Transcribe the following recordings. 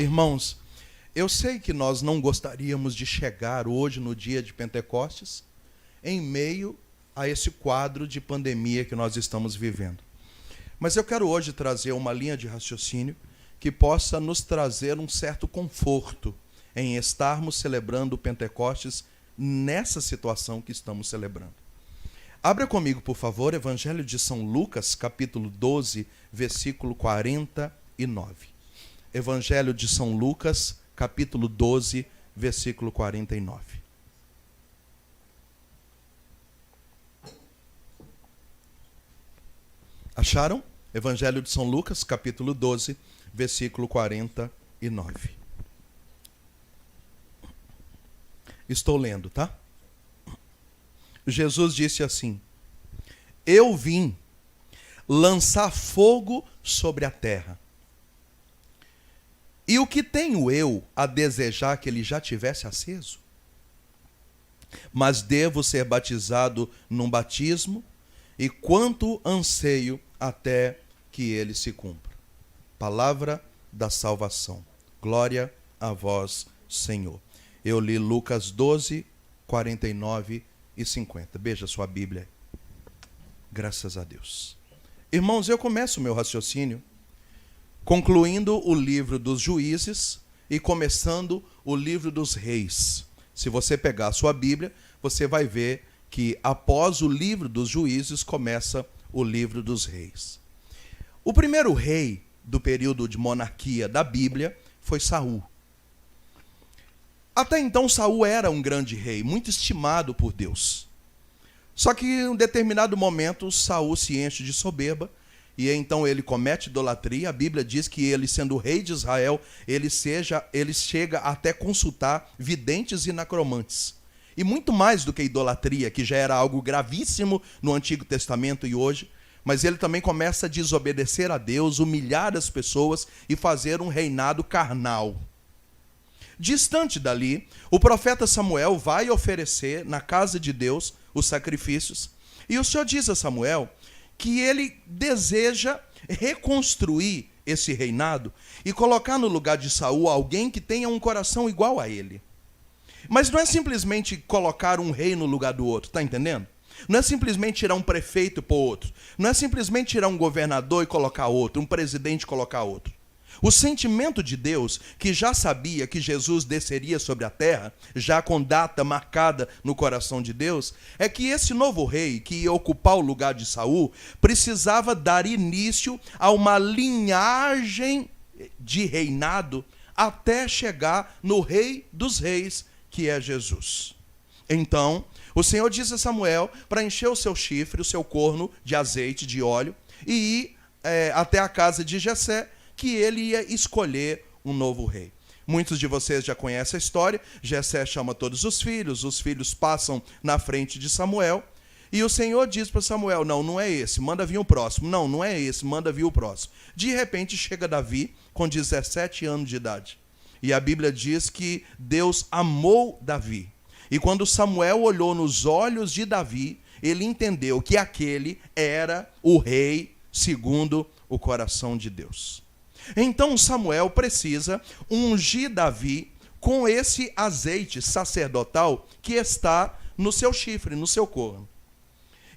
Irmãos, eu sei que nós não gostaríamos de chegar hoje, no dia de Pentecostes, em meio a esse quadro de pandemia que nós estamos vivendo. Mas eu quero hoje trazer uma linha de raciocínio que possa nos trazer um certo conforto em estarmos celebrando o Pentecostes nessa situação que estamos celebrando. Abra comigo, por favor, Evangelho de São Lucas, capítulo 12, versículo 49. Evangelho de São Lucas, capítulo 12, versículo 49. Acharam? Evangelho de São Lucas, capítulo 12, versículo 49. Estou lendo, tá? Jesus disse assim: Eu vim lançar fogo sobre a terra. E o que tenho eu a desejar que ele já tivesse aceso? Mas devo ser batizado num batismo, e quanto anseio até que ele se cumpra. Palavra da salvação. Glória a vós, Senhor. Eu li Lucas 12, 49 e 50. Veja sua Bíblia. Graças a Deus. Irmãos, eu começo o meu raciocínio concluindo o livro dos Juízes e começando o livro dos Reis. Se você pegar a sua Bíblia, você vai ver que após o livro dos Juízes começa o livro dos Reis. O primeiro rei do período de monarquia da Bíblia foi Saul. Até então Saul era um grande rei, muito estimado por Deus. Só que em um determinado momento Saul se enche de soberba e então ele comete idolatria. A Bíblia diz que ele, sendo rei de Israel, ele chega até consultar videntes e necromantes. E muito mais do que idolatria, que já era algo gravíssimo no Antigo Testamento e hoje, mas ele também começa a desobedecer a Deus, humilhar as pessoas e fazer um reinado carnal. Distante dali, o profeta Samuel vai oferecer na casa de Deus os sacrifícios. E o Senhor diz a Samuel que ele deseja reconstruir esse reinado e colocar no lugar de Saul alguém que tenha um coração igual a ele. Mas não é simplesmente colocar um rei no lugar do outro, está entendendo? Não é simplesmente tirar um prefeito e pôr outro. Não é simplesmente tirar um governador e colocar outro, um presidente e colocar outro. O sentimento de Deus, que já sabia que Jesus desceria sobre a terra, já com data marcada no coração de Deus, é que esse novo rei, que ia ocupar o lugar de Saul, precisava dar início a uma linhagem de reinado até chegar no Rei dos Reis, que é Jesus. Então, o Senhor diz a Samuel para encher o seu chifre, o seu corno de azeite, de óleo, e ir até a casa de Jessé, que ele ia escolher um novo rei. Muitos de vocês já conhecem a história. Jessé chama todos os filhos passam na frente de Samuel, e o Senhor diz para Samuel: não é esse, manda vir o próximo. Não é esse, manda vir o próximo. De repente chega Davi com 17 anos de idade. E a Bíblia diz que Deus amou Davi. E quando Samuel olhou nos olhos de Davi, ele entendeu que aquele era o rei segundo o coração de Deus. Então Samuel precisa ungir Davi com esse azeite sacerdotal que está no seu chifre, no seu corno.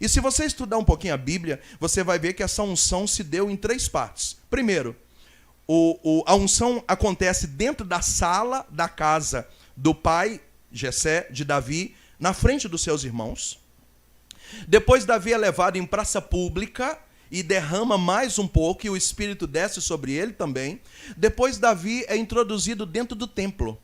E se você estudar um pouquinho a Bíblia, você vai ver que essa unção se deu em 3 partes. Primeiro, a unção acontece dentro da sala da casa do pai, Jessé, de Davi, na frente dos seus irmãos. Depois Davi é levado em praça pública e derrama mais um pouco, e o Espírito desce sobre ele também. Depois Davi é introduzido dentro do templo.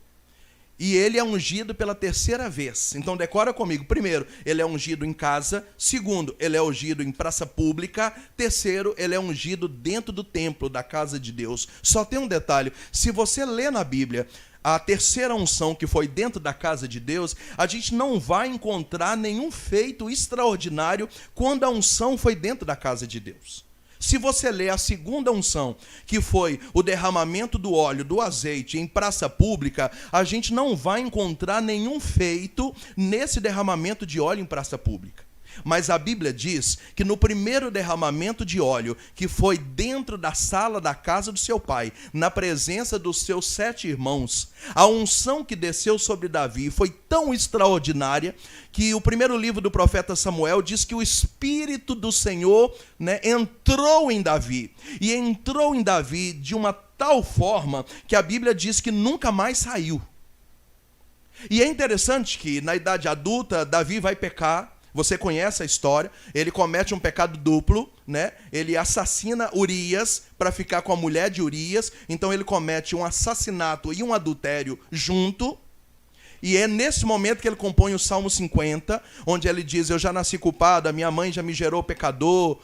E ele é ungido pela 3ª vez. Então decora comigo. Primeiro, ele é ungido em casa. Segundo, ele é ungido em praça pública. Terceiro, ele é ungido dentro do templo, da casa de Deus. Só tem um detalhe. Se você lê na Bíblia a 3ª unção, que foi dentro da casa de Deus, a gente não vai encontrar nenhum feito extraordinário quando a unção foi dentro da casa de Deus. Se você ler a 2ª unção, que foi o derramamento do óleo, do azeite em praça pública, a gente não vai encontrar nenhum feito nesse derramamento de óleo em praça pública. Mas a Bíblia diz que no primeiro derramamento de óleo, que foi dentro da sala da casa do seu pai, na presença dos seus 7 irmãos, a unção que desceu sobre Davi foi tão extraordinária que o primeiro livro do profeta Samuel diz que o Espírito do Senhor, entrou em Davi. E entrou em Davi de uma tal forma que a Bíblia diz que nunca mais saiu. E é interessante que na idade adulta, Davi vai pecar. Você conhece a história. Ele comete um pecado duplo, Ele assassina Urias para ficar com a mulher de Urias. Então ele comete um assassinato e um adultério junto. E é nesse momento que ele compõe o Salmo 50, onde ele diz: eu já nasci culpado, a minha mãe já me gerou pecador,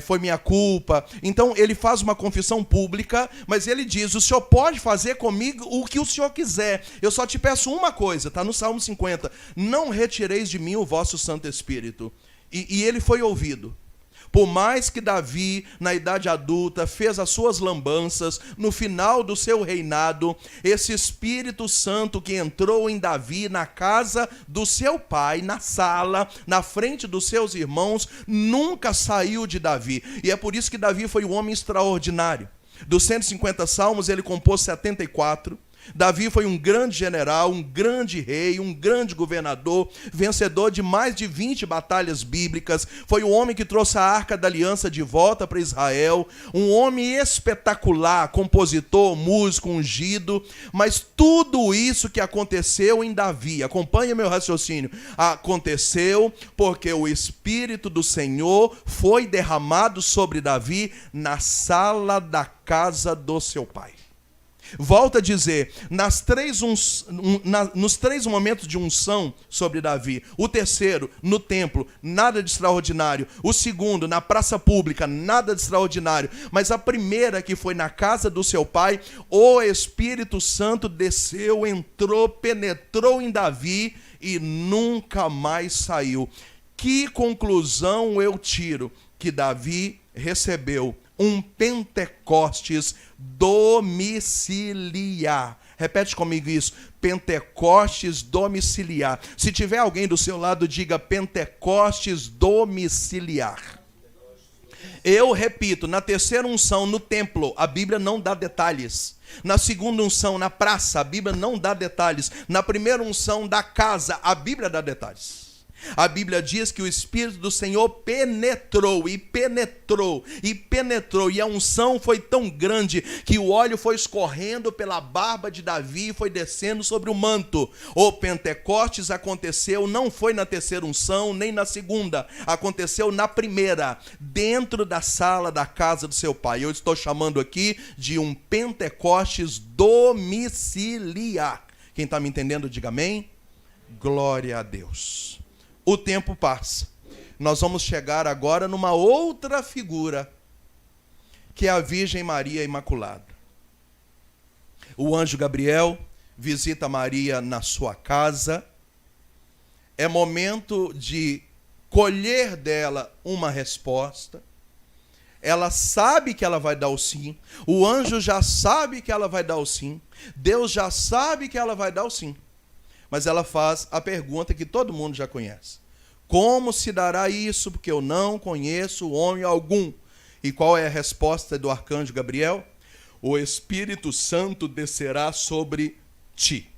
foi minha culpa. Então ele faz uma confissão pública, mas ele diz: o Senhor pode fazer comigo o que o Senhor quiser. Eu só te peço uma coisa, está no Salmo 50, não retireis de mim o vosso Santo Espírito. E ele foi ouvido. Por mais que Davi, na idade adulta, fez as suas lambanças, no final do seu reinado, esse Espírito Santo que entrou em Davi na casa do seu pai, na sala, na frente dos seus irmãos, nunca saiu de Davi. E é por isso que Davi foi um homem extraordinário. Dos 150 salmos, ele compôs 74. Davi foi um grande general, um grande rei, um grande governador, vencedor de mais de 20 batalhas bíblicas. Foi o homem que trouxe a Arca da Aliança de volta para Israel. Um homem espetacular, compositor, músico, ungido. Mas tudo isso que aconteceu em Davi, acompanha meu raciocínio, aconteceu porque o Espírito do Senhor foi derramado sobre Davi na sala da casa do seu pai. Volta a dizer, nos 3 momentos de unção sobre Davi. O terceiro, no templo, nada de extraordinário. O segundo, na praça pública, nada de extraordinário. Mas a primeira, que foi na casa do seu pai, o Espírito Santo desceu, entrou, penetrou em Davi e nunca mais saiu. Que conclusão eu tiro? Que Davi recebeu um Pentecostes domiciliar. Repete comigo isso. Pentecostes domiciliar. Se tiver alguém do seu lado, diga Pentecostes domiciliar. Eu repito, na terceira unção, no templo, a Bíblia não dá detalhes. Na segunda unção, na praça, a Bíblia não dá detalhes. Na primeira unção da casa, a Bíblia dá detalhes. A Bíblia diz que o Espírito do Senhor penetrou, e a unção foi tão grande que o óleo foi escorrendo pela barba de Davi e foi descendo sobre o manto. O Pentecostes aconteceu, não foi na terceira unção, nem na segunda, aconteceu na primeira, dentro da sala da casa do seu pai. Eu estou chamando aqui de um Pentecostes domiciliar. Quem está me entendendo, diga amém. Glória a Deus. O tempo passa. Nós vamos chegar agora numa outra figura, que é a Virgem Maria Imaculada. O anjo Gabriel visita Maria na sua casa. É momento de colher dela uma resposta. Ela sabe que ela vai dar o sim. O anjo já sabe que ela vai dar o sim. Deus já sabe que ela vai dar o sim. Mas ela faz a pergunta que todo mundo já conhece. Como se dará isso? Porque eu não conheço homem algum. E qual é a resposta do arcanjo Gabriel? O Espírito Santo descerá sobre ti.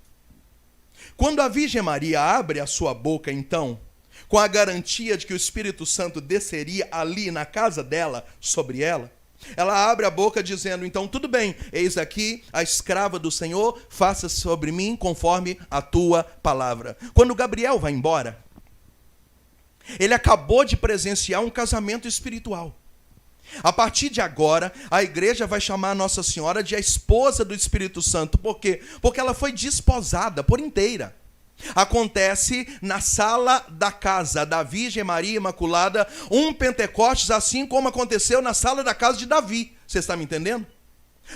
Quando a Virgem Maria abre a sua boca, então, com a garantia de que o Espírito Santo desceria ali na casa dela, sobre ela, ela abre a boca dizendo, então tudo bem, eis aqui a escrava do Senhor, faça sobre mim conforme a tua palavra. Quando Gabriel vai embora, ele acabou de presenciar um casamento espiritual. A partir de agora, a igreja vai chamar Nossa Senhora de a esposa do Espírito Santo. Por quê? Porque ela foi desposada por inteira. Acontece na sala da casa da Virgem Maria Imaculada um Pentecostes, assim como aconteceu na sala da casa de Davi. Você está me entendendo?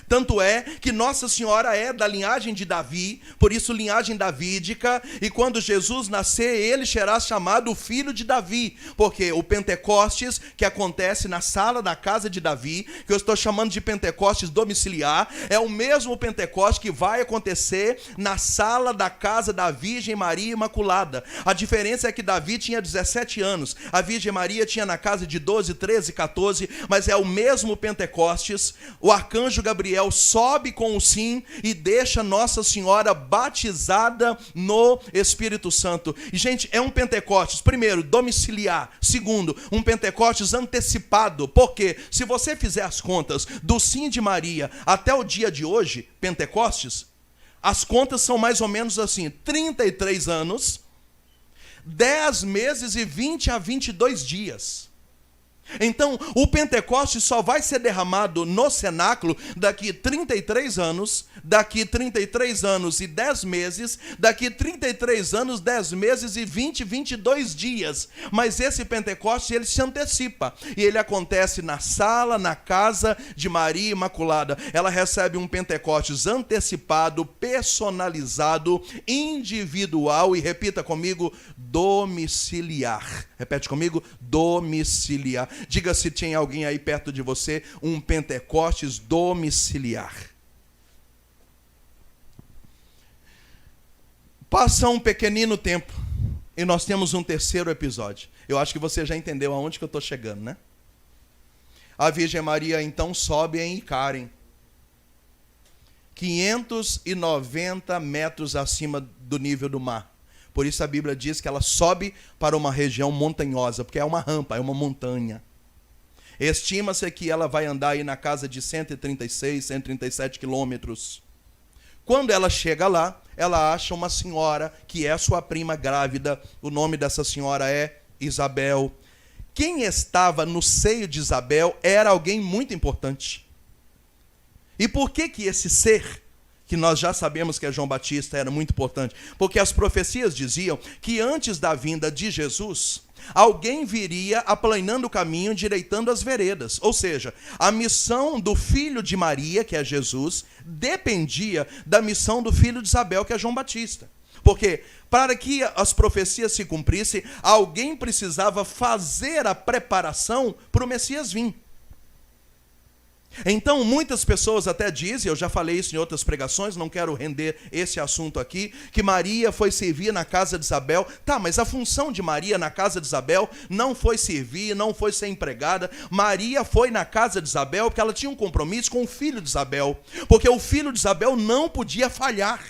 Tanto é que Nossa Senhora é da linhagem de Davi, por isso linhagem davídica, e quando Jesus nascer, ele será chamado o filho de Davi, porque o Pentecostes, que acontece na sala da casa de Davi, que eu estou chamando de Pentecostes domiciliar, é o mesmo Pentecostes que vai acontecer na sala da casa da Virgem Maria Imaculada. A diferença é que Davi tinha 17 anos, a Virgem Maria tinha na casa de 12, 13, 14, mas é o mesmo Pentecostes. O arcanjo Gabriel sobe com o sim e deixa Nossa Senhora batizada no Espírito Santo. E, gente, é um Pentecostes, primeiro, domiciliar. Segundo, um Pentecostes antecipado. Porque se você fizer as contas do sim de Maria até o dia de hoje, Pentecostes, as contas são mais ou menos assim: 33 anos, 10 meses e 20 a 22 dias. Então, o Pentecostes só vai ser derramado no cenáculo daqui 33 anos, daqui 33 anos e 10 meses, daqui 33 anos, 10 meses e 20, 22 dias. Mas esse Pentecostes, ele se antecipa, e ele acontece na sala, na casa de Maria Imaculada. Ela recebe um Pentecostes antecipado, personalizado, individual, e repita comigo, domiciliar. Repete comigo, domiciliar. Diga se tem alguém aí perto de você, um Pentecostes domiciliar. Passa um pequenino tempo e nós temos um terceiro episódio. Eu acho que você já entendeu aonde que eu estou chegando, né? A Virgem Maria então sobe em Icaren, 590 metros acima do nível do mar. Por isso a Bíblia diz que ela sobe para uma região montanhosa, porque é uma rampa, é uma montanha. Estima-se que ela vai andar aí na casa de 136, 137 quilômetros. Quando ela chega lá, ela acha uma senhora que é sua prima grávida. O nome dessa senhora é Isabel. Quem estava no seio de Isabel era alguém muito importante. E por que esse ser, que nós já sabemos que é João Batista, era muito importante? Porque as profecias diziam que antes da vinda de Jesus, alguém viria aplanando o caminho, endireitando as veredas. Ou seja, a missão do filho de Maria, que é Jesus, dependia da missão do filho de Isabel, que é João Batista. Porque para que as profecias se cumprissem, alguém precisava fazer a preparação para o Messias vir. Então, muitas pessoas até dizem, eu já falei isso em outras pregações, não quero render esse assunto aqui, que Maria foi servir na casa de Isabel. Tá, mas a função de Maria na casa de Isabel não foi servir, não foi ser empregada. Maria foi na casa de Isabel porque ela tinha um compromisso com o filho de Isabel, porque o filho de Isabel não podia falhar.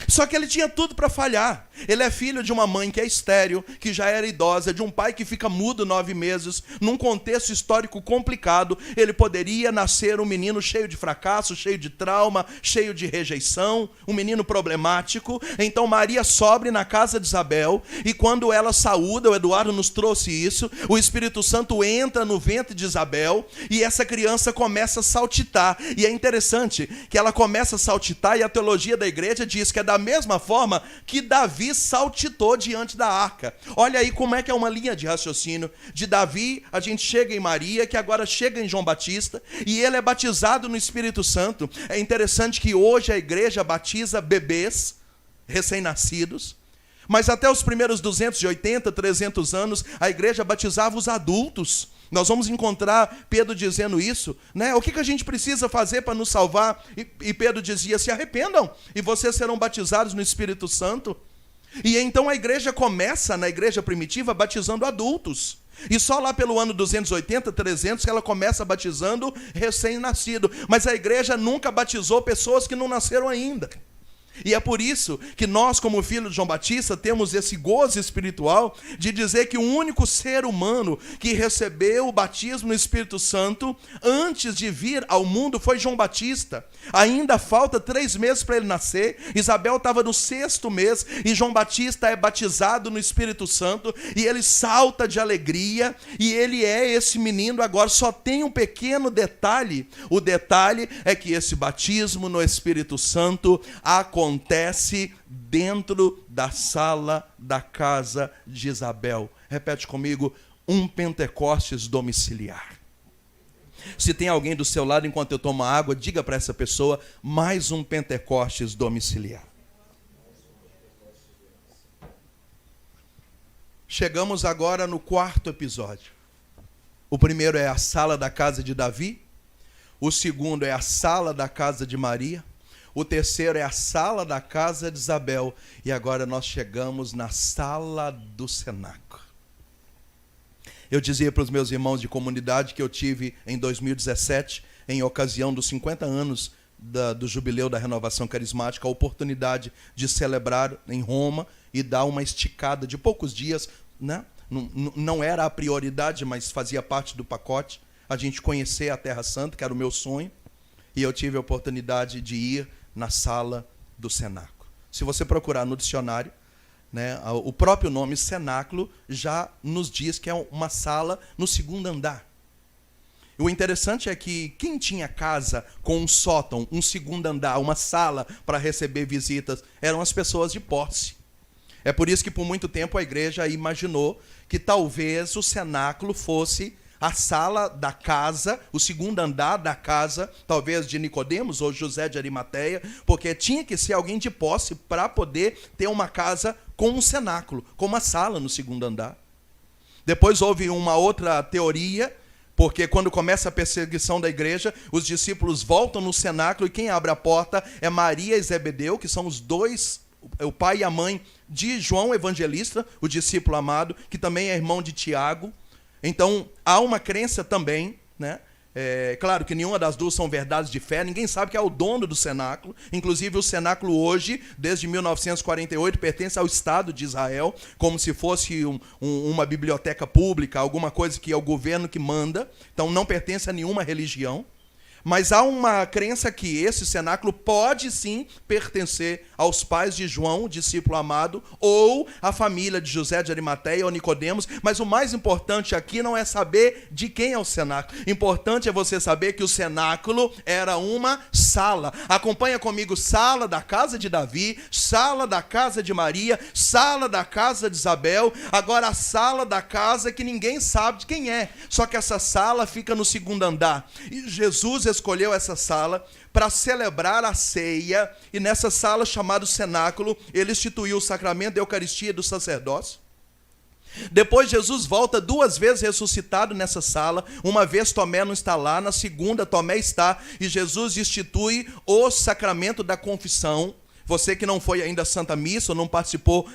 Só que ele tinha tudo para falhar. Ele é filho de uma mãe que é estéril, que já era idosa, de um pai que fica mudo 9 meses, num contexto histórico complicado. Ele poderia nascer um menino cheio de fracasso, cheio de trauma, cheio de rejeição, um menino problemático. Então Maria sobe na casa de Isabel, e quando ela saúda, o Eduardo nos trouxe isso, o Espírito Santo entra no ventre de Isabel, e essa criança começa a saltitar. E é interessante que ela começa a saltitar, e a teologia da igreja diz que é da mesma forma que Davi saltitou diante da arca. Olha aí como é que é uma linha de raciocínio. De Davi, a gente chega em Maria, que agora chega em João Batista, e ele é batizado no Espírito Santo. É interessante que hoje a igreja batiza bebês recém-nascidos, mas até os primeiros 280, 300 anos, a igreja batizava os adultos. Nós vamos encontrar Pedro dizendo isso, né? O que a gente precisa fazer para nos salvar? E Pedro dizia, se arrependam, e vocês serão batizados no Espírito Santo. E então a igreja começa, na igreja primitiva, batizando adultos. E só lá pelo ano 280, 300, que ela começa batizando recém-nascido. Mas a igreja nunca batizou pessoas que não nasceram ainda. E é por isso que nós, como filhos de João Batista, temos esse gozo espiritual de dizer que o único ser humano que recebeu o batismo no Espírito Santo antes de vir ao mundo foi João Batista. Ainda falta 3 meses para ele nascer. Isabel estava no 6º mês e João Batista é batizado no Espírito Santo, e ele salta de alegria, e ele é esse menino. Agora só tem um pequeno detalhe. O detalhe é que esse batismo no Espírito Santo acontece dentro da sala da casa de Isabel. Repete comigo, um Pentecostes domiciliar. Se tem alguém do seu lado enquanto eu tomo água, diga para essa pessoa: mais um Pentecostes domiciliar. Chegamos agora no quarto episódio. O primeiro é a sala da casa de Davi. O segundo é a sala da casa de Maria. O terceiro é a sala da casa de Isabel. E agora nós chegamos na sala do cenáculo. Eu dizia para os meus irmãos de comunidade que eu tive em 2017, em ocasião dos 50 anos do jubileu da Renovação Carismática, a oportunidade de celebrar em Roma e dar uma esticada de poucos dias, né? Não era a prioridade, mas fazia parte do pacote, a gente conhecer a Terra Santa, que era o meu sonho, e eu tive a oportunidade de ir na sala do cenáculo. Se você procurar no dicionário, né, o próprio nome cenáculo já nos diz que é uma sala no segundo andar. O interessante é que quem tinha casa com um sótão, um segundo andar, uma sala para receber visitas, eram as pessoas de posse. É por isso que por muito tempo a igreja imaginou que talvez o cenáculo fosse a sala da casa, o segundo andar da casa, talvez de Nicodemos ou José de Arimateia, porque tinha que ser alguém de posse para poder ter uma casa com um cenáculo, com uma sala no segundo andar. Depois houve uma outra teoria, porque quando começa a perseguição da igreja, os discípulos voltam no cenáculo e quem abre a porta é Maria e Zebedeu, que são os dois, o pai e a mãe de João Evangelista, o discípulo amado, que também é irmão de Tiago. Então, há uma crença também, né? Claro que nenhuma das duas são verdades de fé, ninguém sabe que é o dono do cenáculo. Inclusive, o cenáculo hoje, desde 1948, pertence ao Estado de Israel, como se fosse uma biblioteca pública, alguma coisa que é o governo que manda. Então, não pertence a nenhuma religião. Mas há uma crença que esse cenáculo pode sim pertencer aos pais de João, o discípulo amado, ou à família de José de Arimateia ou Nicodemos. Mas o mais importante aqui não é saber de quem é o cenáculo. Importante é você saber que o cenáculo era uma sala. Acompanha comigo: sala da casa de Davi, sala da casa de Maria, sala da casa de Isabel. Agora a sala da casa que ninguém sabe de quem é. Só que essa sala fica no segundo andar. E Jesus escolheu essa sala para celebrar a ceia, e nessa sala chamada cenáculo, ele instituiu o sacramento da Eucaristia e do sacerdócio. Depois Jesus volta 2 vezes ressuscitado nessa sala. Uma vez Tomé não está lá, na segunda Tomé está, e Jesus institui o sacramento da confissão. Você que não foi ainda à Santa Missa ou não participou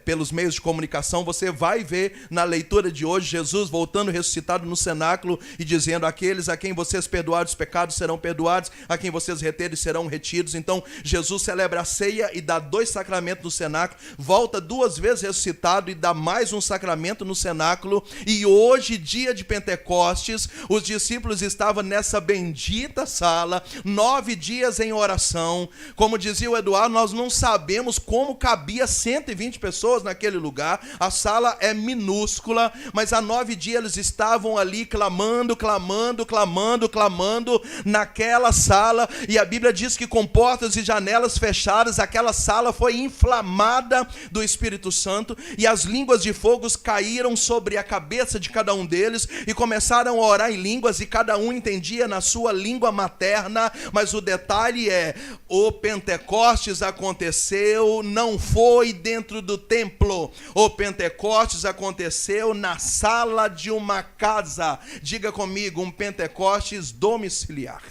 pelos meios de comunicação, você vai ver na leitura de hoje Jesus voltando ressuscitado no cenáculo e dizendo: aqueles a quem vocês perdoarem os pecados serão perdoados, a quem vocês reterem serão retidos. Então Jesus celebra a ceia e dá 2 sacramentos no cenáculo, volta 2 vezes ressuscitado e dá mais um sacramento no cenáculo. E hoje, dia de Pentecostes, os discípulos estavam nessa bendita sala, 9 dias em oração. Como dizia o Eduardo, nós não sabemos como cabia 120 pessoas naquele lugar. A sala é minúscula, mas há 9 dias eles estavam ali clamando, clamando, clamando, clamando naquela sala. E a Bíblia diz que com portas e janelas fechadas, aquela sala foi inflamada do Espírito Santo, e as línguas de fogo caíram sobre a cabeça de cada um deles e começaram a orar em línguas, e cada um entendia na sua língua materna. Mas o detalhe é: o Pentecostes aconteceu, não foi dentro do templo. O Pentecostes aconteceu na sala de uma casa. Diga comigo: um Pentecostes domiciliar.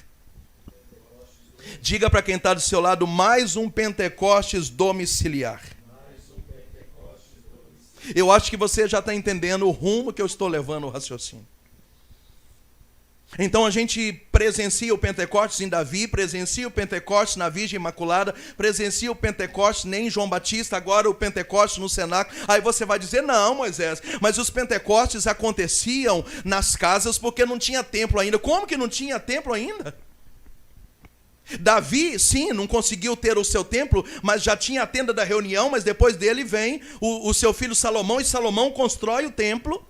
Diga para quem está do seu lado: mais um Pentecostes domiciliar. Eu acho que você já está entendendo o rumo que eu estou levando o raciocínio. Então a gente presencia o Pentecostes em Davi, presencia o Pentecostes na Virgem Imaculada, presencia o Pentecostes nem em João Batista, agora o Pentecostes no cenáculo. Aí você vai dizer: não, Moisés, mas os Pentecostes aconteciam nas casas porque não tinha templo ainda. Como que não tinha templo ainda? Davi, sim, não conseguiu ter o seu templo, mas já tinha a tenda da reunião. Mas depois dele vem o seu filho Salomão, e Salomão constrói o templo.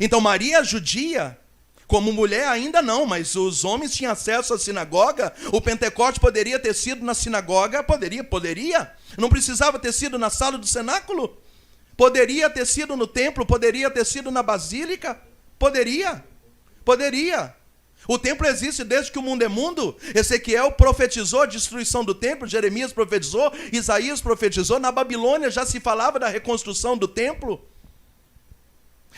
Então Maria judia, como mulher ainda não, mas os homens tinham acesso à sinagoga. O Pentecostes poderia ter sido na sinagoga? Poderia. Não precisava ter sido na sala do cenáculo? Poderia ter sido no templo? Poderia ter sido na basílica? Poderia. O templo existe desde que o mundo é mundo. Ezequiel profetizou a destruição do templo, Jeremias profetizou, Isaías profetizou, na Babilônia já se falava da reconstrução do templo.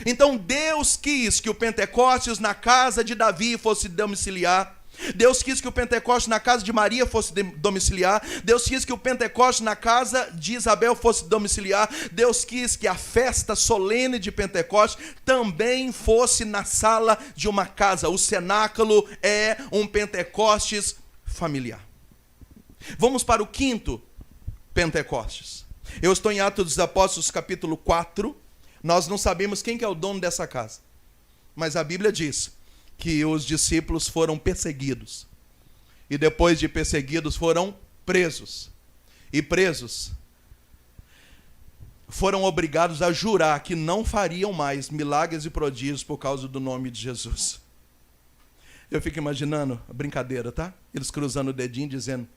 Então Deus quis que o Pentecostes na casa de Davi fosse domiciliar. Deus quis que o Pentecostes na casa de Maria fosse domiciliar. Deus quis que o Pentecostes na casa de Isabel fosse domiciliar. Deus quis que a festa solene de Pentecostes também fosse na sala de uma casa. O cenáculo é um Pentecostes familiar. Vamos para o quinto Pentecostes. Eu estou em Atos dos Apóstolos capítulo 4. Nós não sabemos quem que é o dono dessa casa, mas a Bíblia diz que os discípulos foram perseguidos. E depois de perseguidos foram presos. E presos foram obrigados a jurar que não fariam mais milagres e prodígios por causa do nome de Jesus. Eu fico imaginando a brincadeira, tá? Eles cruzando o dedinho dizendo: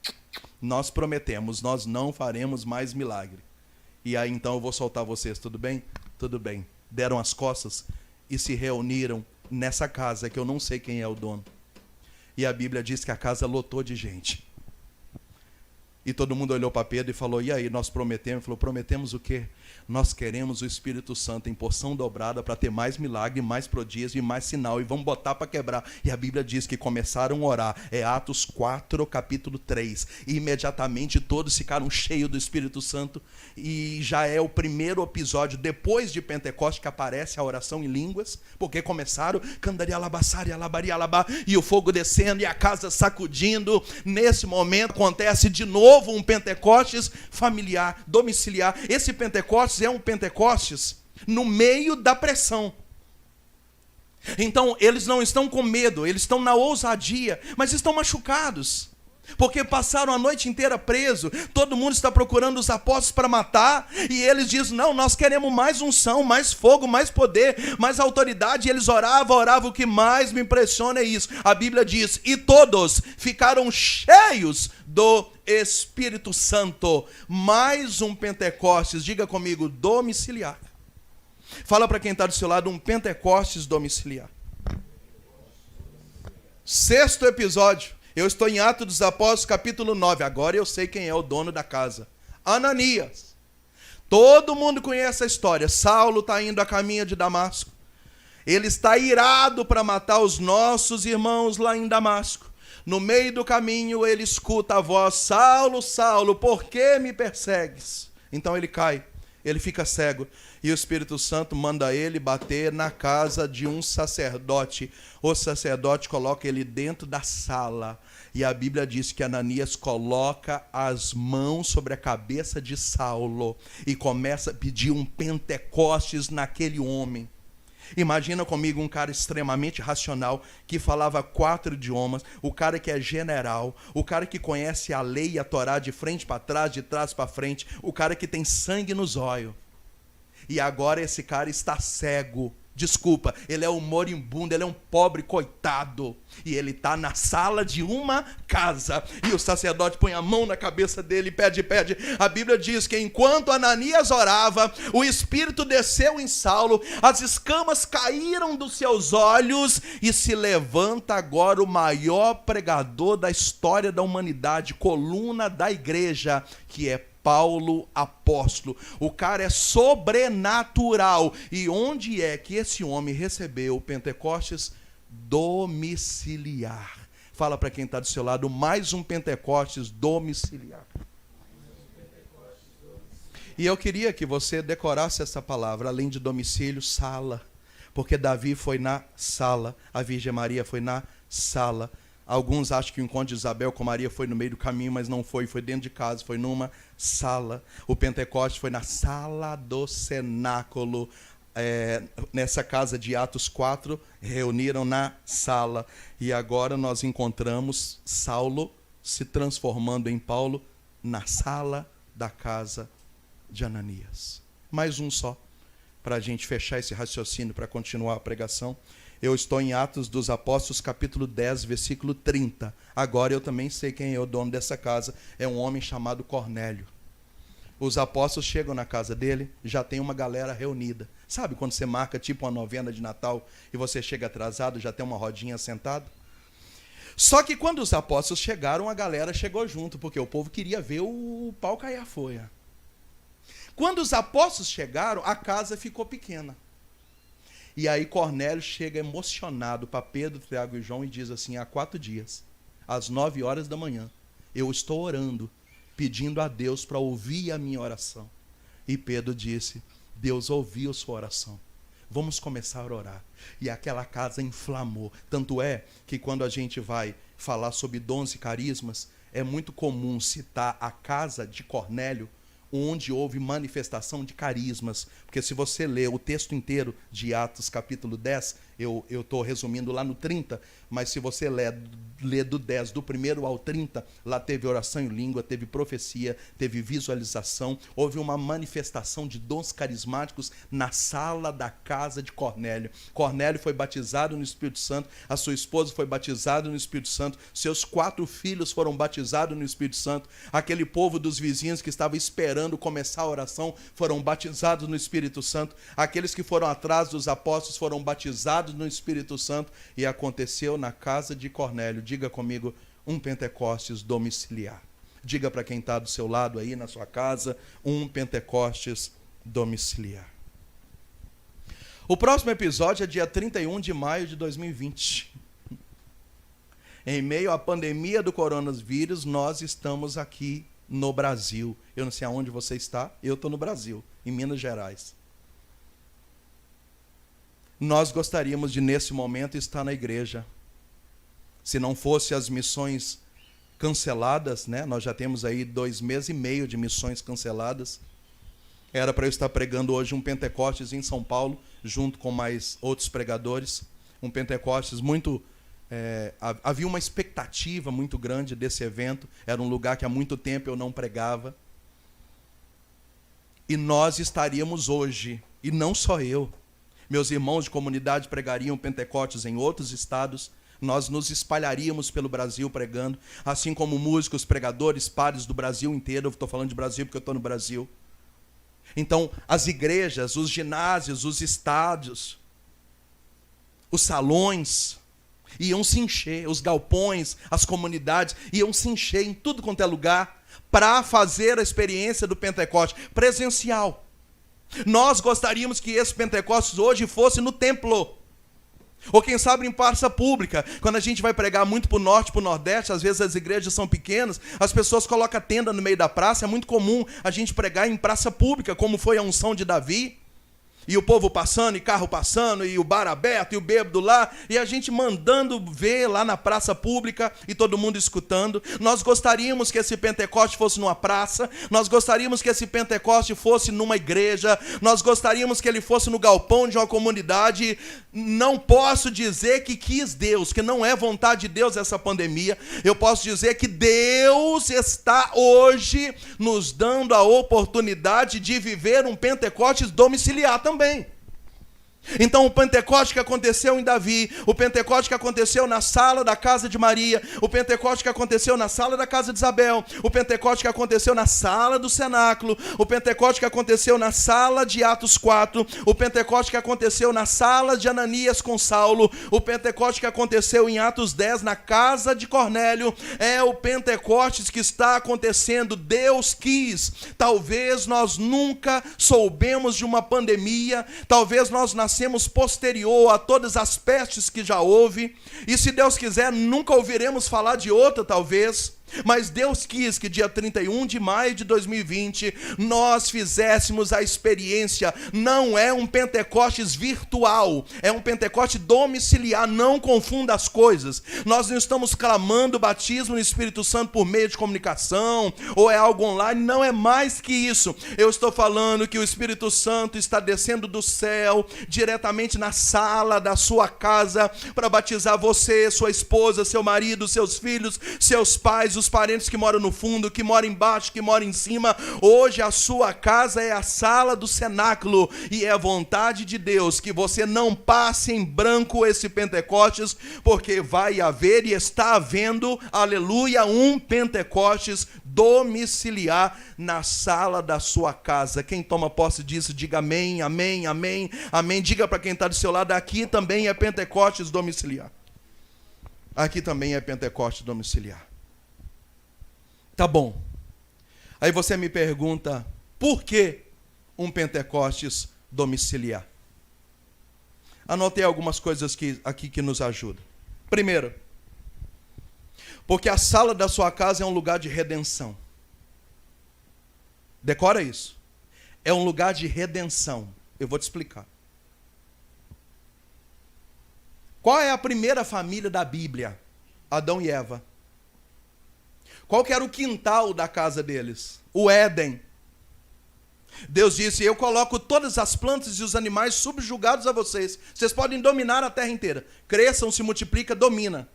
nós prometemos, nós não faremos mais milagre. E aí então eu vou soltar vocês, tudo bem? Tudo bem. Deram as costas e se reuniram nessa casa, que eu não sei quem é o dono. E a Bíblia diz que a casa lotou de gente. E todo mundo olhou para Pedro e falou: e aí, nós prometemos? Ele falou: prometemos o quê? Nós queremos o Espírito Santo em porção dobrada para ter mais milagre, mais prodígio e mais sinal. E vamos botar para quebrar. E a Bíblia diz que começaram a orar. É Atos 4, capítulo 3. E imediatamente todos ficaram cheios do Espírito Santo. E já é o primeiro episódio depois de Pentecostes que aparece a oração em línguas. Porque começaram, e o fogo descendo e a casa sacudindo. Nesse momento acontece de novo um Pentecostes familiar, domiciliar. Esse Pentecostes é um Pentecostes no meio da pressão. Então, eles não estão com medo, eles estão na ousadia, mas estão machucados. Porque passaram a noite inteira preso, todo mundo está procurando os apóstolos para matar, e eles dizem: não, nós queremos mais unção, mais fogo, mais poder, mais autoridade. E eles oravam. O que mais me impressiona é isso. A Bíblia diz: e todos ficaram cheios do Espírito Santo. Mais um Pentecostes, diga comigo, domiciliar. Fala para quem está do seu lado, um Pentecostes domiciliar. Sexto episódio. Eu estou em Atos dos Apóstolos, capítulo 9. Agora eu sei quem é o dono da casa. Ananias. Todo mundo conhece a história. Saulo está indo a caminho de Damasco. Ele está irado para matar os nossos irmãos lá em Damasco. No meio do caminho ele escuta a voz: Saulo, Saulo, por que me persegues? Então ele cai, ele fica cego. E o Espírito Santo manda ele bater na casa de um sacerdote. O sacerdote coloca ele dentro da sala. E a Bíblia diz que Ananias coloca as mãos sobre a cabeça de Saulo e começa a pedir um Pentecostes naquele homem. Imagina comigo um cara extremamente racional, que falava 4 idiomas, o cara que é general, o cara que conhece a lei e a Torá de frente para trás, de trás para frente, o cara que tem sangue nos olhos. E agora esse cara está cego. Desculpa, ele é um moribundo, ele é um pobre coitado. E ele está na sala de uma casa. E o sacerdote põe a mão na cabeça dele e pede. A Bíblia diz que enquanto Ananias orava, o Espírito desceu em Saulo, as escamas caíram dos seus olhos e se levanta agora o maior pregador da história da humanidade, coluna da igreja, que é Paulo apóstolo. O cara é sobrenatural. E onde é que esse homem recebeu o Pentecostes? Domiciliar. Fala para quem está do seu lado, mais um Pentecostes domiciliar. E eu queria que você decorasse essa palavra, além de domicílio, sala. Porque Davi foi na sala, a Virgem Maria foi na sala. Alguns acham que o encontro de Isabel com Maria foi no meio do caminho, mas não foi. Foi dentro de casa, foi numa sala. O Pentecostes foi na sala do cenáculo. Nessa casa de Atos 4, reuniram na sala. E agora nós encontramos Saulo se transformando em Paulo na sala da casa de Ananias. Mais um só, para a gente fechar esse raciocínio, para continuar a pregação. Eu estou em Atos dos Apóstolos, capítulo 10, versículo 30. Agora eu também sei quem é o dono dessa casa. É um homem chamado Cornélio. Os apóstolos chegam na casa dele, já tem uma galera reunida. Sabe quando você marca tipo uma novena de Natal e você chega atrasado, já tem uma rodinha sentada? Só que quando os apóstolos chegaram, a galera chegou junto, porque o povo queria ver o pau cair a folha. Quando os apóstolos chegaram, a casa ficou pequena. E aí Cornélio chega emocionado para Pedro, Tiago e João e diz assim: há 4 dias, às 9 horas da manhã, eu estou orando, pedindo a Deus para ouvir a minha oração. E Pedro disse: Deus ouviu sua oração. Vamos começar a orar. E aquela casa inflamou. Tanto é que quando a gente vai falar sobre dons e carismas, é muito comum citar a casa de Cornélio, onde houve manifestação de carismas. Porque se você ler o texto inteiro de Atos capítulo 10, eu estou resumindo lá no 30, mas se você ler do 10, do 1 ao 30, lá teve oração em língua, teve profecia, teve visualização, houve uma manifestação de dons carismáticos na sala da casa de Cornélio. Cornélio foi batizado no Espírito Santo, a sua esposa foi batizada no Espírito Santo, seus 4 filhos foram batizados no Espírito Santo, aquele povo dos vizinhos que estava esperando começar a oração foram batizados no Espírito Santo, aqueles que foram atrás dos apóstolos foram batizados no Espírito Santo, e aconteceu na casa de Cornélio. Diga comigo, um Pentecostes domiciliar. Diga para quem está do seu lado aí na sua casa, um Pentecostes domiciliar. O próximo episódio é dia 31 de maio de 2020. Em meio à pandemia do coronavírus, nós estamos aqui no Brasil. Eu não sei aonde você está, eu estou no Brasil, em Minas Gerais. Nós gostaríamos de, nesse momento, estar na igreja. Se não fosse as missões canceladas, né? Nós já temos aí 2 meses e meio de missões canceladas. Era para eu estar pregando hoje um Pentecostes em São Paulo, junto com mais outros pregadores. Um Pentecostes muito... havia uma expectativa muito grande desse evento. Era um lugar que há muito tempo eu não pregava. E nós estaríamos hoje, e não só eu, meus irmãos de comunidade pregariam Pentecostes em outros estados, nós nos espalharíamos pelo Brasil pregando, assim como músicos, pregadores, padres do Brasil inteiro. Eu estou falando de Brasil porque eu estou no Brasil. Então, as igrejas, os ginásios, os estádios, os salões iam se encher, os galpões, as comunidades iam se encher em tudo quanto é lugar para fazer a experiência do Pentecoste presencial. Nós gostaríamos que esse Pentecostes hoje fosse no templo, ou quem sabe em praça pública. Quando a gente vai pregar muito para o norte, para o nordeste, às vezes as igrejas são pequenas, as pessoas colocam a tenda no meio da praça. É muito comum a gente pregar em praça pública, como foi a unção de Davi. E o povo passando, e carro passando, e o bar aberto, e o bêbado lá, e a gente mandando ver lá na praça pública, e todo mundo escutando. Nós gostaríamos que esse Pentecoste fosse numa praça, nós gostaríamos que esse Pentecoste fosse numa igreja, nós gostaríamos que ele fosse no galpão de uma comunidade. Não posso dizer que quis Deus, que não é vontade de Deus essa pandemia. Eu posso dizer que Deus está hoje nos dando a oportunidade de viver um Pentecostes domiciliar também. Então o Pentecoste que aconteceu em Davi, o Pentecoste que aconteceu na sala da casa de Maria, o Pentecoste que aconteceu na sala da casa de Isabel, o Pentecoste que aconteceu na sala do cenáculo, o Pentecoste que aconteceu na sala de Atos 4, o Pentecoste que aconteceu na sala de Ananias com Saulo, o Pentecoste que aconteceu em Atos 10 na casa de Cornélio, é o Pentecostes que está acontecendo. Deus quis. Talvez nós nunca soubemos de uma pandemia, talvez nós nascemos posterior a todas as pestes que já houve, e se Deus quiser, nunca ouviremos falar de outra, talvez. Mas Deus quis que dia 31 de maio de 2020 nós fizéssemos a experiência. Não é um Pentecostes virtual, é um Pentecoste domiciliar. Não confunda as coisas. Nós não estamos clamando o batismo no Espírito Santo por meio de comunicação, ou é algo online. Não é mais que isso. Eu estou falando que o Espírito Santo está descendo do céu diretamente na sala da sua casa para batizar você, sua esposa, seu marido, seus filhos, seus pais, os parentes que moram no fundo, que moram embaixo, que moram em cima. Hoje a sua casa é a sala do cenáculo, e é a vontade de Deus que você não passe em branco esse Pentecostes, porque vai haver e está havendo, aleluia, um Pentecostes domiciliar na sala da sua casa. Quem toma posse disso, diga amém, amém, amém, amém. Diga para quem está do seu lado, aqui também é Pentecostes domiciliar. aqui também é Pentecoste domiciliar. Tá bom. Aí você me pergunta, por que um Pentecostes domiciliar? Anotei algumas coisas aqui que nos ajudam. Primeiro, porque a sala da sua casa é um lugar de redenção. Decora isso. É um lugar de redenção. Eu vou te explicar. Qual é a primeira família da Bíblia? Adão e Eva. Qual que era o quintal da casa deles? O Éden. Deus disse, eu coloco todas as plantas e os animais subjugados a vocês. Vocês podem dominar a terra inteira. Cresçam, se multiplica, domina.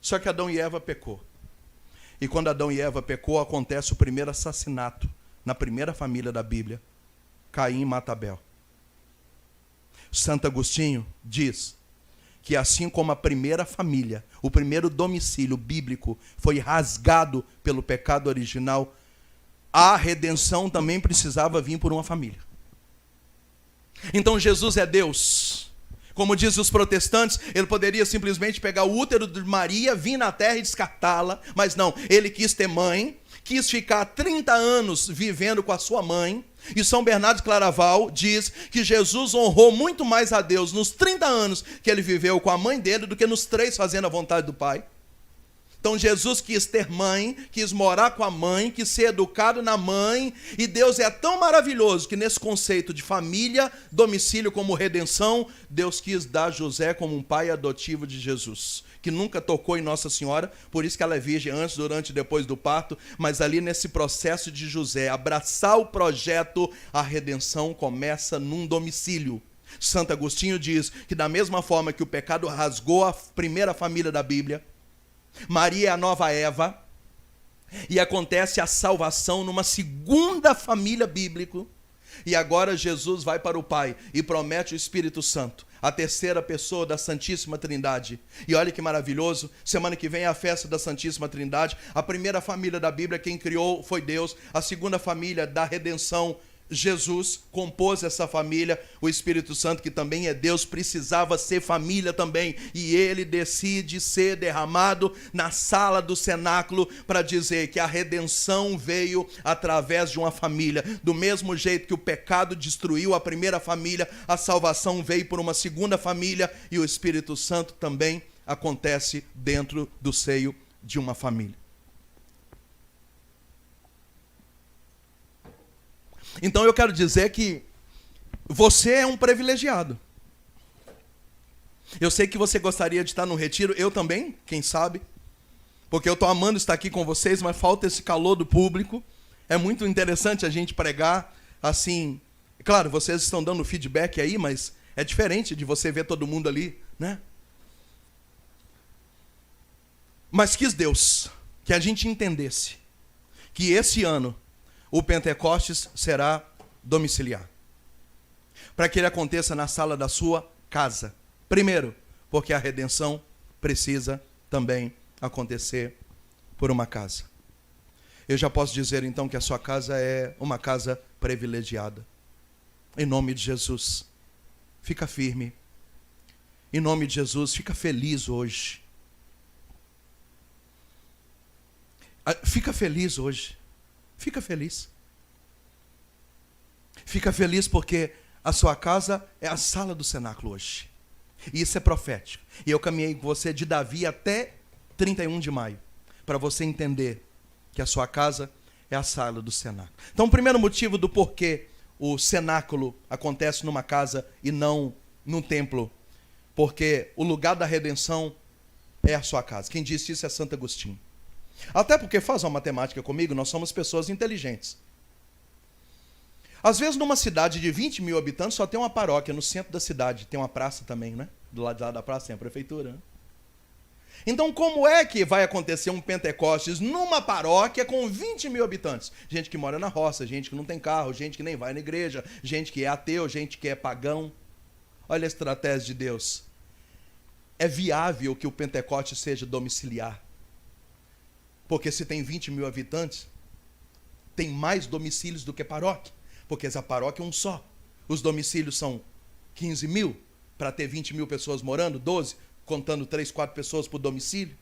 Só que Adão e Eva pecou. E quando Adão e Eva pecou, acontece o primeiro assassinato na primeira família da Bíblia. Caim mata Abel. Santo Agostinho diz que assim como a primeira família, o primeiro domicílio bíblico foi rasgado pelo pecado original, a redenção também precisava vir por uma família. Então Jesus é Deus. Como dizem os protestantes, ele poderia simplesmente pegar o útero de Maria, vir na terra e descartá-la, mas não, ele quis ter mãe, quis ficar 30 anos vivendo com a sua mãe, e São Bernardo de Claraval diz que Jesus honrou muito mais a Deus nos 30 anos que ele viveu com a mãe dele do que nos 3 fazendo a vontade do Pai. Então Jesus quis ter mãe, quis morar com a mãe, quis ser educado na mãe, e Deus é tão maravilhoso que nesse conceito de família, domicílio como redenção, Deus quis dar José como um pai adotivo de Jesus, que nunca tocou em Nossa Senhora, por isso que ela é virgem antes, durante e depois do parto, mas ali nesse processo de José abraçar o projeto, a redenção começa num domicílio. Santo Agostinho diz que da mesma forma que o pecado rasgou a primeira família da Bíblia, Maria é a nova Eva, e acontece a salvação numa segunda família bíblica, e agora Jesus vai para o Pai e promete o Espírito Santo, a terceira pessoa da Santíssima Trindade. E olha que maravilhoso, semana que vem é a festa da Santíssima Trindade. A primeira família da Bíblia, quem criou foi Deus. A segunda família da redenção, Jesus compôs essa família. O Espírito Santo, que também é Deus, precisava ser família também, e ele decide ser derramado na sala do cenáculo para dizer que a redenção veio através de uma família. Do mesmo jeito que o pecado destruiu a primeira família, a salvação veio por uma segunda família, e o Espírito Santo também acontece dentro do seio de uma família. Então eu quero dizer que você é um privilegiado. Eu sei que você gostaria de estar no retiro, eu também, quem sabe, porque eu estou amando estar aqui com vocês, mas falta esse calor do público. É muito interessante a gente pregar assim. Claro, vocês estão dando feedback aí, mas é diferente de você ver todo mundo ali, né? Mas quis Deus que a gente entendesse que esse ano o Pentecostes será domiciliar, para que ele aconteça na sala da sua casa. Primeiro, porque a redenção precisa também acontecer por uma casa. Eu já posso dizer então que a sua casa é uma casa privilegiada. Em nome de Jesus, fica firme. Em nome de Jesus, fica feliz hoje. Fica feliz hoje. Fica feliz. Fica feliz porque a sua casa é a sala do cenáculo hoje. E isso é profético. E eu caminhei com você de Davi até 31 de maio, para você entender que a sua casa é a sala do cenáculo. Então, o primeiro motivo do porquê o cenáculo acontece numa casa e não num templo, porque o lugar da redenção é a sua casa. Quem disse isso é Santo Agostinho. Até porque, faz uma matemática comigo, nós somos pessoas inteligentes. Às vezes, numa cidade de 20 mil habitantes, só tem uma paróquia no centro da cidade. Tem uma praça também, né? Do lado de lá da praça tem a prefeitura, né? Então, como é que vai acontecer um Pentecostes numa paróquia com 20 mil habitantes? Gente que mora na roça, gente que não tem carro, gente que nem vai na igreja, gente que é ateu, gente que é pagão. Olha a estratégia de Deus. É viável que o Pentecostes seja domiciliar. Porque se tem 20 mil habitantes, tem mais domicílios do que paróquia. Porque essa paróquia é um só. Os domicílios são 15 mil, para ter 20 mil pessoas morando, 12, contando 3, 4 pessoas por domicílio.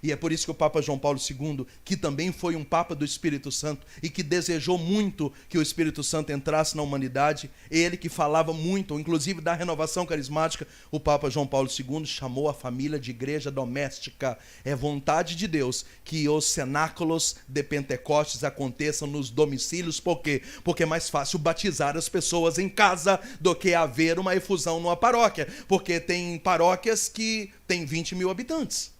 E é por isso que o Papa João Paulo II, que também foi um Papa do Espírito Santo e que desejou muito que o Espírito Santo entrasse na humanidade, ele que falava muito, inclusive da renovação carismática, o Papa João Paulo II chamou a família de igreja doméstica. É vontade de Deus que os cenáculos de Pentecostes aconteçam nos domicílios. Por quê? Porque é mais fácil batizar as pessoas em casa do que haver uma efusão numa paróquia, porque tem paróquias que têm 20 mil habitantes.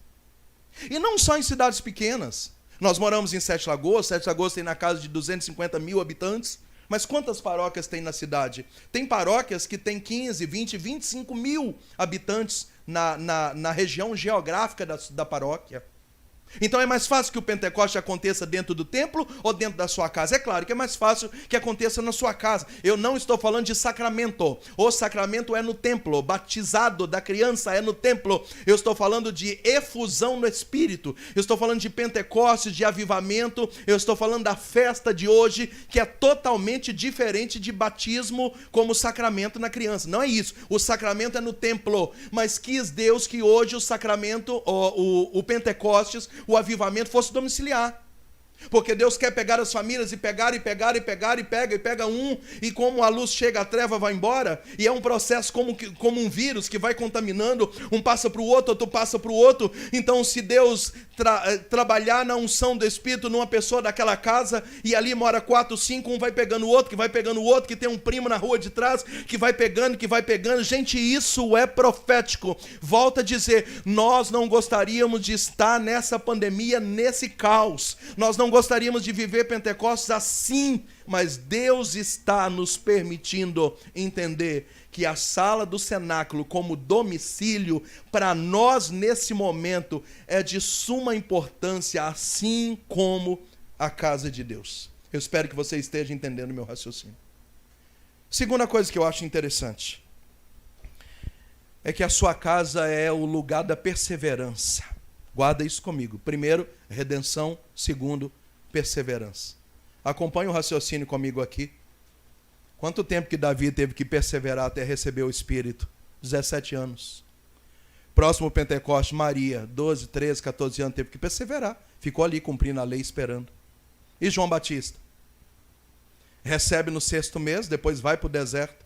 E não só em cidades pequenas. Nós moramos em Sete Lagoas tem na casa de 250 mil habitantes. Mas quantas paróquias tem na cidade? Tem paróquias que tem 15, 20, 25 mil habitantes na região geográfica da paróquia. Então é mais fácil que o Pentecoste aconteça dentro do templo ou dentro da sua casa? É claro que é mais fácil que aconteça na sua casa. Eu não estou falando de sacramento. O sacramento é no templo. O batizado da criança é no templo. Eu estou falando de efusão no Espírito. Eu estou falando de Pentecostes, de avivamento. Eu estou falando da festa de hoje, que é totalmente diferente de batismo como sacramento na criança. Não é isso. O sacramento é no templo. Mas quis Deus que hoje o sacramento, o Pentecostes, o avivamento fosse domiciliar. Porque Deus quer pegar as famílias e pegar, e pega um, e como a luz chega, a treva vai embora, e é um processo como um vírus que vai contaminando, um passa para o outro passa para o outro. Então se Deus trabalhar na unção do Espírito numa pessoa daquela casa, e ali mora 4, 5, um vai pegando o outro, que vai pegando o outro, que tem um primo na rua de trás, que vai pegando, gente, isso é profético. Volto a dizer, nós não gostaríamos de estar nessa pandemia, nesse caos, nós não gostaríamos de viver Pentecostes assim, mas Deus está nos permitindo entender que a sala do cenáculo como domicílio, para nós nesse momento, é de suma importância, assim como a casa de Deus. Eu espero que você esteja entendendo o meu raciocínio. Segunda coisa que eu acho interessante é que a sua casa é o lugar da perseverança. Guarda isso comigo. Primeiro, redenção. Segundo, perseverança. Acompanhe o raciocínio comigo aqui. Quanto tempo que Davi teve que perseverar até receber o Espírito? 17 anos. Próximo Pentecoste, Maria, 12, 13, 14 anos, teve que perseverar. Ficou ali cumprindo a lei, esperando. E João Batista? Recebe no 6º mês, depois vai para o deserto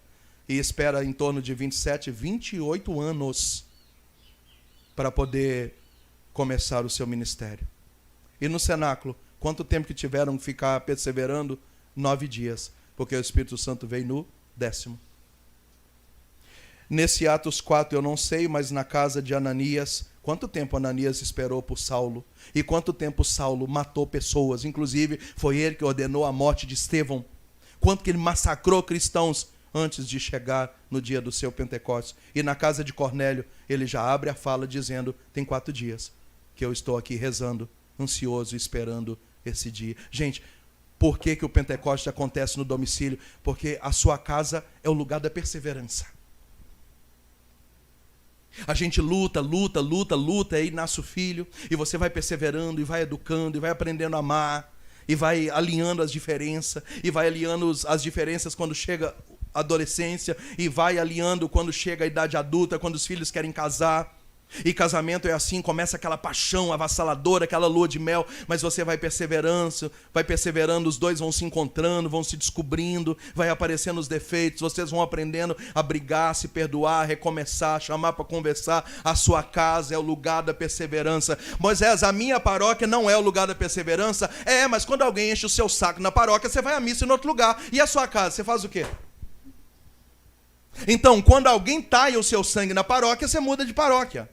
e espera em torno de 27, 28 anos para poder começar o seu ministério. E no cenáculo, quanto tempo que tiveram que ficar perseverando? 9 dias, porque o Espírito Santo veio no 10º. Nesse Atos 4 eu não sei, mas na casa de Ananias, quanto tempo Ananias esperou por Saulo? E quanto tempo Saulo matou pessoas? Inclusive, foi ele que ordenou a morte de Estevão. Quanto que ele massacrou cristãos antes de chegar no dia do seu Pentecostes. E na casa de Cornélio, ele já abre a fala dizendo, tem 4 dias que eu estou aqui rezando, ansioso, esperando esse dia. Gente, por que o Pentecostes acontece no domicílio? Porque a sua casa é o lugar da perseverança. A gente luta, e aí nasce o filho, e você vai perseverando, e vai educando, e vai aprendendo a amar, e vai alinhando as diferenças, e vai alinhando as diferenças quando chega a adolescência, e vai alinhando quando chega a idade adulta, quando os filhos querem casar. E casamento é assim, começa aquela paixão avassaladora, aquela lua de mel, mas você vai perseverando, os dois vão se encontrando, vão se descobrindo, vai aparecendo os defeitos, vocês vão aprendendo a brigar, se perdoar, recomeçar, chamar para conversar. A sua casa é o lugar da perseverança. Moisés, a minha paróquia não é o lugar da perseverança? Mas quando alguém enche o seu saco na paróquia, você vai à missa em outro lugar. E a sua casa, você faz o quê? Então, quando alguém talha o seu sangue na paróquia, você muda de paróquia.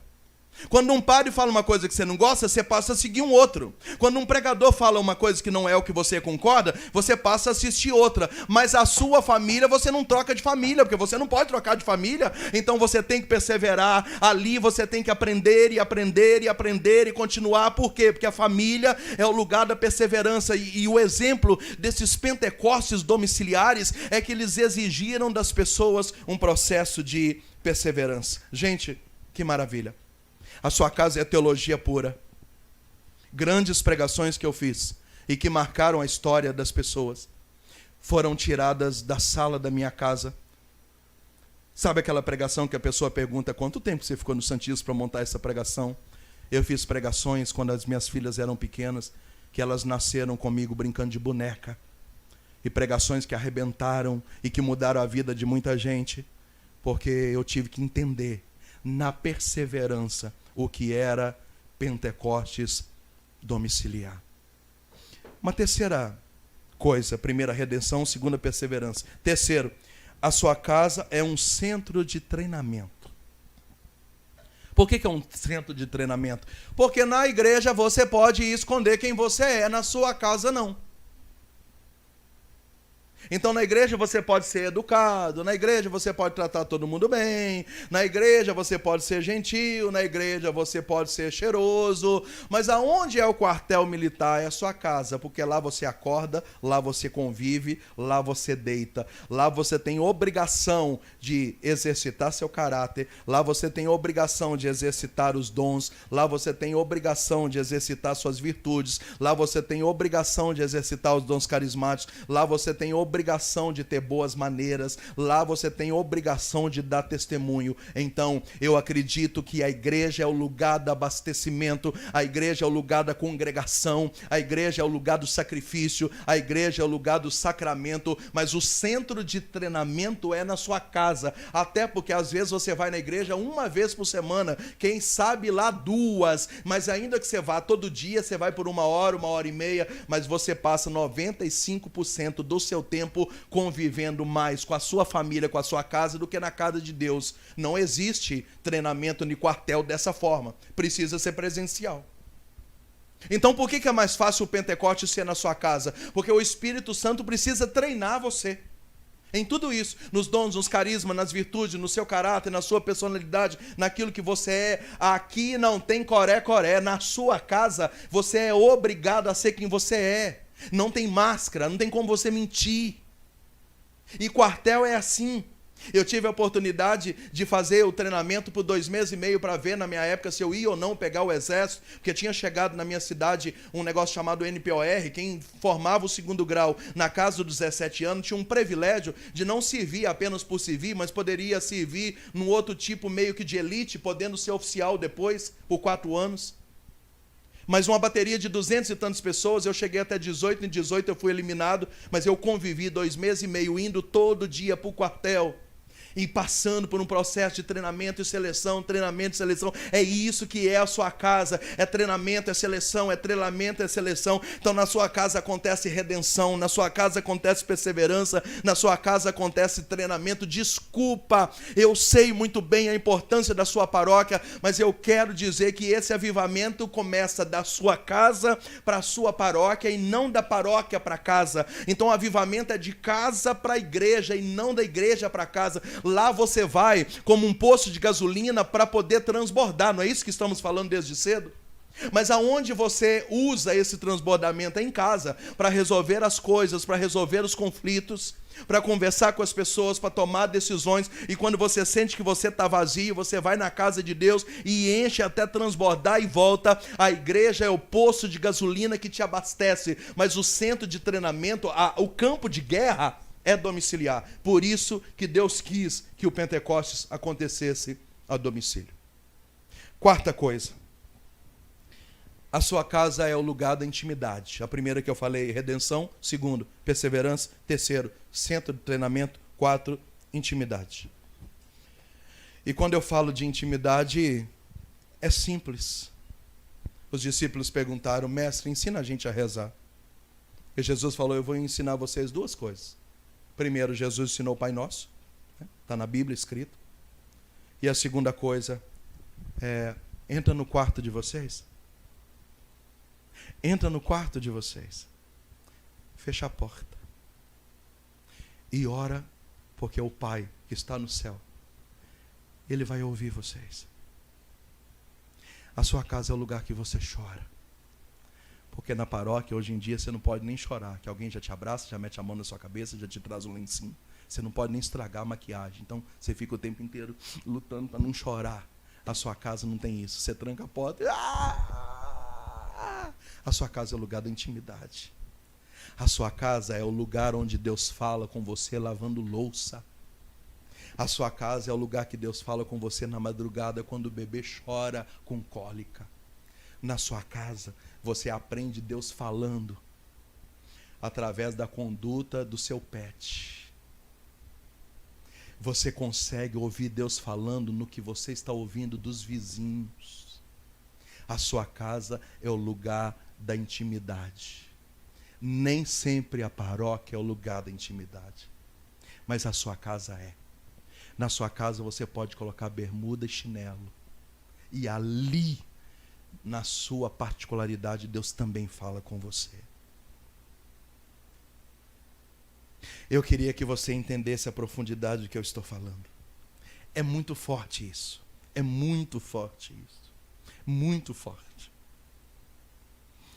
Quando um padre fala uma coisa que você não gosta, você passa a seguir um outro. Quando um pregador fala uma coisa que não é o que você concorda, você passa a assistir outra. Mas a sua família, você não troca de família, porque você não pode trocar de família. Então você tem que perseverar. Ali você tem que aprender e continuar. Por quê? Porque a família é o lugar da perseverança. E o exemplo desses Pentecostes domiciliares é que eles exigiram das pessoas um processo de perseverança. Gente, que maravilha. A sua casa é teologia pura. Grandes pregações que eu fiz e que marcaram a história das pessoas foram tiradas da sala da minha casa. Sabe aquela pregação que a pessoa pergunta quanto tempo você ficou no Santíssimo para montar essa pregação? Eu fiz pregações quando as minhas filhas eram pequenas, que elas nasceram comigo brincando de boneca. E pregações que arrebentaram e que mudaram a vida de muita gente, porque eu tive que entender, na perseverança, o que era Pentecostes domiciliar. Uma terceira coisa: primeira, redenção; segunda, perseverança. Terceiro, a sua casa é um centro de treinamento. Por que é um centro de treinamento? Porque na igreja você pode esconder quem você é, na sua casa não. Então na igreja você pode ser educado, na igreja você pode tratar todo mundo bem, na igreja você pode ser gentil, na igreja você pode ser cheiroso, mas aonde é o quartel militar? É a sua casa, porque lá você acorda, lá você convive, lá você deita, lá você tem obrigação de exercitar seu caráter, lá você tem obrigação de exercitar os dons, lá você tem obrigação de exercitar suas virtudes, lá você tem obrigação de exercitar os dons carismáticos, lá você tem obrigação de ter boas maneiras, lá você tem obrigação de dar testemunho. Então, eu acredito que a igreja é o lugar do abastecimento, a igreja é o lugar da congregação, a igreja é o lugar do sacrifício, a igreja é o lugar do sacramento, mas o centro de treinamento é na sua casa, até porque às vezes você vai na igreja uma vez por semana, quem sabe lá duas, mas ainda que você vá todo dia, você vai por uma hora e meia, mas você passa 95% do seu tempo convivendo mais com a sua família, com a sua casa, do que na casa de Deus. Não existe treinamento de quartel dessa forma. Precisa ser presencial. Então por que é mais fácil o Pentecoste ser na sua casa? Porque o Espírito Santo precisa treinar você em tudo isso, nos dons, nos carismas, nas virtudes, no seu caráter, na sua personalidade, naquilo que você é. Aqui não tem coré-coré. Na sua casa você é obrigado a ser quem você é. Não tem máscara, não tem como você mentir. E quartel é assim. Eu tive a oportunidade de fazer o treinamento por 2 meses e meio para ver na minha época se eu ia ou não pegar o exército, porque tinha chegado na minha cidade um negócio chamado NPOR. Quem formava o 2º grau na casa dos 17 anos tinha um privilégio de não servir apenas por servir, mas poderia servir num outro tipo meio que de elite, podendo ser oficial depois por 4 anos. Mas uma bateria de 200 e tantas pessoas, eu cheguei até 18, em 18 eu fui eliminado, mas eu convivi 2 meses e meio, indo todo dia para o quartel, e passando por um processo de treinamento e seleção, treinamento e seleção. É isso que é a sua casa, é treinamento, é seleção, é treinamento, é seleção. Então na sua casa acontece redenção, na sua casa acontece perseverança, na sua casa acontece treinamento. Desculpa, eu sei muito bem a importância da sua paróquia, mas eu quero dizer que esse avivamento começa da sua casa para a sua paróquia e não da paróquia para casa. Então o avivamento é de casa para a igreja e não da igreja para casa. Lá você vai como um poço de gasolina para poder transbordar, não é isso que estamos falando desde cedo? Mas aonde você usa esse transbordamento? É em casa, para resolver as coisas, para resolver os conflitos, para conversar com as pessoas, para tomar decisões. E quando você sente que você está vazio, você vai na casa de Deus e enche até transbordar e volta. A igreja é o poço de gasolina que te abastece, mas o centro de treinamento, o campo de guerra, é domiciliar. Por isso que Deus quis que o Pentecostes acontecesse a domicílio. Quarta coisa: a sua casa é o lugar da intimidade. A primeira que eu falei, redenção. Segundo, perseverança. Terceiro, centro de treinamento. 4, intimidade. E quando eu falo de intimidade, é simples. Os discípulos perguntaram: mestre, ensina a gente a rezar. E Jesus falou: eu vou ensinar vocês 2 coisas. Primeiro, Jesus ensinou o Pai Nosso, está na Bíblia escrito. E a segunda coisa é: entra no quarto de vocês. Entra no quarto de vocês. Fecha a porta. E ora, porque o Pai que está no céu, Ele vai ouvir vocês. A sua casa é o lugar que você chora. Porque na paróquia, hoje em dia, você não pode nem chorar, que alguém já te abraça, já mete a mão na sua cabeça, já te traz um lencinho. Você não pode nem estragar a maquiagem. Então, você fica o tempo inteiro lutando para não chorar. A sua casa não tem isso. Você tranca a porta. A sua casa é o lugar da intimidade. A sua casa é o lugar onde Deus fala com você lavando louça. A sua casa é o lugar que Deus fala com você na madrugada quando o bebê chora com cólica. Na sua casa, você aprende Deus falando através da conduta do seu pet. Você consegue ouvir Deus falando no que você está ouvindo dos vizinhos. A sua casa é o lugar da intimidade. Nem sempre a paróquia é o lugar da intimidade, mas a sua casa é. Na sua casa você pode colocar bermuda e chinelo, e ali, na sua particularidade, Deus também fala com você. Eu queria que você entendesse a profundidade do que eu estou falando. É muito forte isso. É muito forte isso. Muito forte.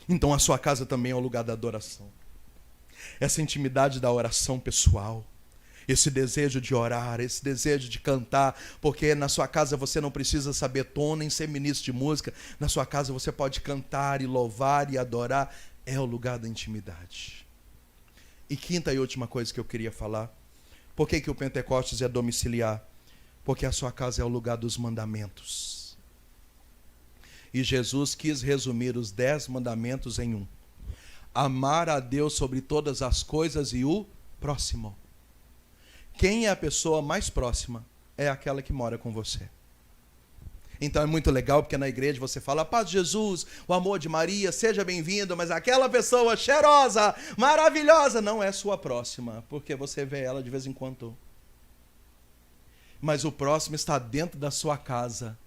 Então a sua casa também é o lugar da adoração. Essa intimidade da oração pessoal. Esse desejo de orar, esse desejo de cantar, porque na sua casa você não precisa saber tom, nem ser ministro de música. Na sua casa você pode cantar e louvar e adorar. É o lugar da intimidade. E quinta e última coisa que eu queria falar. Por que o Pentecostes é domiciliar? Porque a sua casa é o lugar dos mandamentos. E Jesus quis resumir os 10 mandamentos em um. Amar a Deus sobre todas as coisas e o próximo. Quem é a pessoa mais próxima? É aquela que mora com você. Então é muito legal porque na igreja você fala, a paz de Jesus, o amor de Maria, seja bem-vindo, mas aquela pessoa cheirosa, maravilhosa, não é sua próxima, porque você vê ela de vez em quando. Mas o próximo está dentro da sua casa.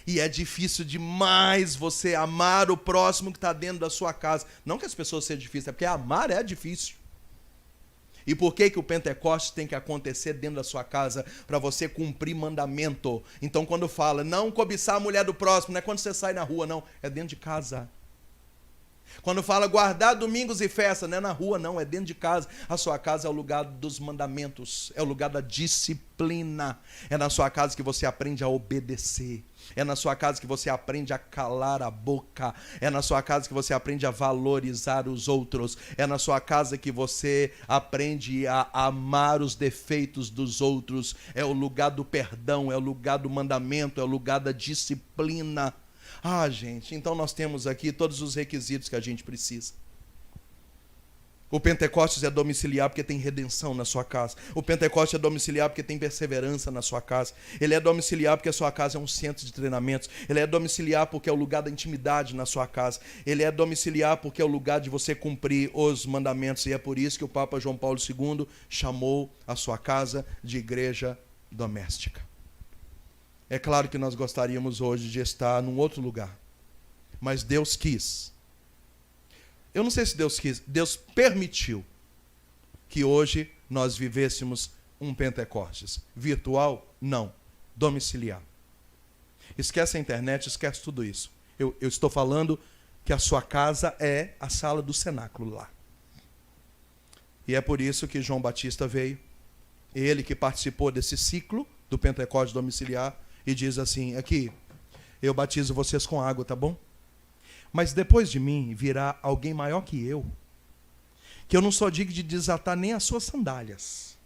E é difícil demais você amar o próximo que está dentro da sua casa. Não que as pessoas sejam difíceis, é porque amar é difícil. E por que o Pentecostes tem que acontecer dentro da sua casa? Para você cumprir mandamento. Então quando fala, não cobiçar a mulher do próximo, não é quando você sai na rua, não. É dentro de casa. Quando fala guardar domingos e festas, não é na rua, não. É dentro de casa. A sua casa é o lugar dos mandamentos. É o lugar da disciplina. É na sua casa que você aprende a obedecer. É na sua casa que você aprende a calar a boca. É na sua casa que você aprende a valorizar os outros. É na sua casa que você aprende a amar os defeitos dos outros. É o lugar do perdão, é o lugar do mandamento, é o lugar da disciplina. Ah, gente, então nós temos aqui todos os requisitos que a gente precisa. O Pentecostes é domiciliar porque tem redenção na sua casa. O Pentecostes é domiciliar porque tem perseverança na sua casa. Ele é domiciliar porque a sua casa é um centro de treinamentos. Ele é domiciliar porque é o lugar da intimidade na sua casa. Ele é domiciliar porque é o lugar de você cumprir os mandamentos. E é por isso que o Papa João Paulo II chamou a sua casa de igreja doméstica. É claro que nós gostaríamos hoje de estar num outro lugar. Mas Deus quis. Eu não sei se Deus quis, Deus permitiu que hoje nós vivêssemos um Pentecostes. Virtual? Não. Domiciliar. Esquece a internet, esquece tudo isso. Eu estou falando que a sua casa é a sala do cenáculo lá. E é por isso que João Batista veio. Ele que participou desse ciclo do Pentecostes domiciliar e diz assim, aqui, eu batizo vocês com água, tá bom? Mas depois de mim virá alguém maior que eu não sou digno de desatar nem as suas sandálias.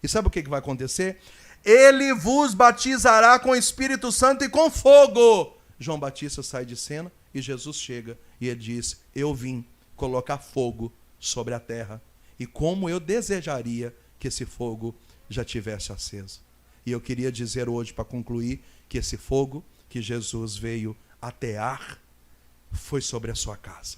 E sabe o que vai acontecer? Ele vos batizará com o Espírito Santo e com fogo. João Batista sai de cena e Jesus chega e ele diz, eu vim colocar fogo sobre a terra. E como eu desejaria que esse fogo já tivesse aceso. E eu queria dizer hoje, para concluir, que esse fogo que Jesus veio atear foi sobre a sua casa.